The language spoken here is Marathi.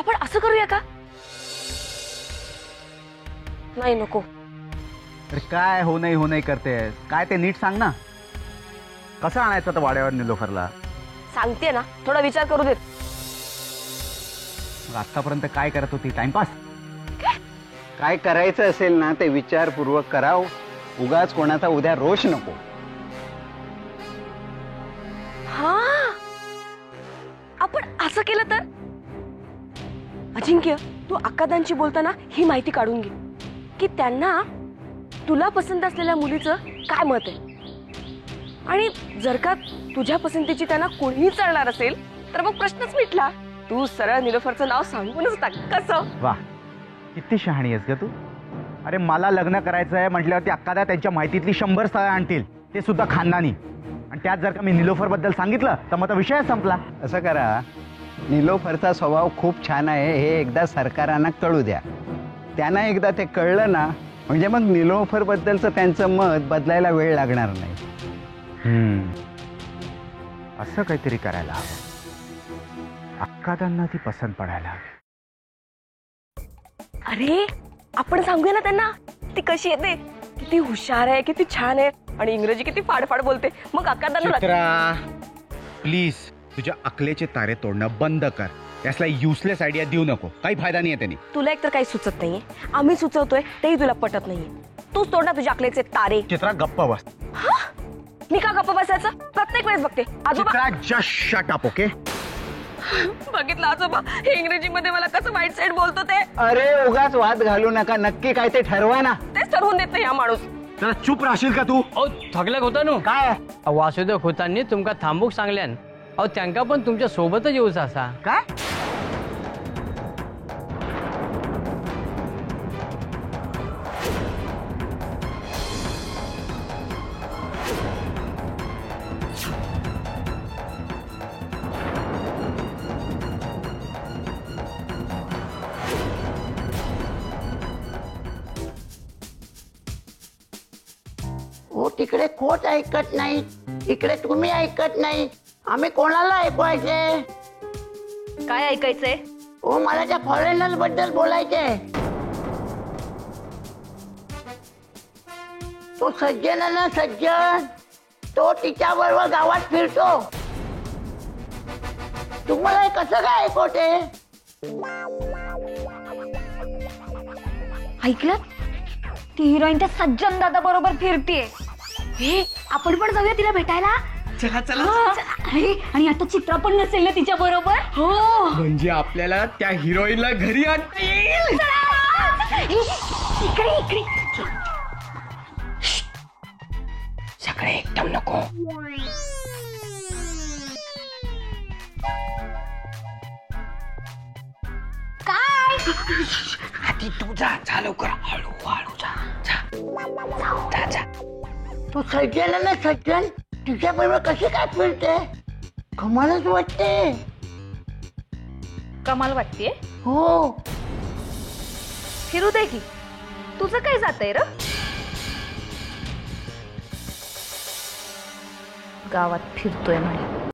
आपण असं करूया का? नाही नको. अरे काय हो नाही करतेस काय ते नीट सांग ना. कसं आणायचं तर वाड्यावर निलोफरला? सांगते ना, थोडा विचार करू देत. मग आतापर्यंत काय करत होती? टाइमपास? काय करायचं असेल ना ते विचारपूर्वक कराव. उगाच कोणाचा उद्या रोष नको. हा, आपण असं केलं तर? अजिंक्य, तू अक्कादांची बोलताना ही माहिती काढून घे की त्यांना तुला पसंत असलेल्या मुलीचं काय मत आहे, आणि जर का तुझ्या पसंतीची त्यांना कोणीही चालणार असेल तर मग प्रश्नच मिटला. तू सरळ निलोफरचं नाव सांगूनच टाक. कसं? वा, किती शहाणी आहेस ग तू. अरे मला लग्न करायचं आहे म्हटल्यावरती अक्कादा त्यांच्या माहितीतली 100 स्थळं आणतील, ते सुद्धा खानदानी. आणि त्यात जर का मी निलोफर बद्दल सांगितलं तर मग विषय संपला. असं करा, निलोफरचा स्वभाव खूप छान आहे हे एकदा सरकारांना कळू द्या. त्यांना एकदा ते कळलं ना म्हणजे मग निलोफर बद्दलचं त्यांचं मत बदलायला वेळ लागणार नाही. असं काहीतरी करायला हवं. अक्कादांना ती पसंत पडायला हवी. अरे आपण सांगूया ना त्यांना, ती कशी येते, किती हुशार आहे, किती छान आहे, आणि इंग्रजी किती फाडफाड बोलते. मग अक्कादांना प्लीज तुझ्या अकलेचे तारे तोडणं बंद कर. यासला युसलेस आयडिया देऊ नको, काही फायदा नाहीये त्यांनी. तुला एकतर काही सुचत नाहीये, आम्ही सुचवतोय तेही तुला पटत नाहीये. तूच तोड ना तुझ्या अकलेचे तारे. चित्रा गप्प बस. मी का गप्प बसायचं? प्रत्येक वेळेस बघते. आजोबा चित्रा जस्ट शट अप. ओके, बघितलं आजोबा, हे इंग्रजी मध्ये मला कसं वाईट साईड बोलतो ते. अरे उगाच वाद घालू नका, नक्की काय ते ठरवा ना. तेच ठरवून देत नाही हा माणूस. जरा चुप राहशील का तू? अहो थकल्याक होता नु काय वासुदेव खोतांनी तुमका थांबूक सांगल्यान. अहो त्यांका पण तुमच्या सोबतच येऊचा असा. काय? हो, तिकडे खोट ऐकत नाही, इकडे तुम्ही ऐकत नाही. आम्ही कोणाला ऐकवायचे? काय ऐकायचंय? हो, मला त्या फॉरेनर बद्दल बोलायचे. तो सज्जन आहे ना, सज्जन, तो तिच्या बरोबर गावात फिरतो. तुम्हाला हे कसं काय ऐकवते? ऐकलं? ती हिरोईन त्या सज्जन दादा बरोबर फिरतीये. हे आपण पण जाऊया तिला भेटायला. चला चला. अरे, आणि आता चित्रा पण नसेल ना तिच्या बरोबर. हो, म्हणजे आपल्याला त्या हिरोईनला घरी आणता येईल. इकडे इकडे. सगळे एकदम नको. काय? आधी तू जा, चालू कर. हळू हळू जा. जा जा. तो सज्जन आहे ना, सज्जन, तुझ्या बरोबर कशी काय फिरते? कमालच वाटते. कमाल वाटतेय. हो, फिरू दे की, तुझं काय जातंय र? गावात फिरतोय म्हणे.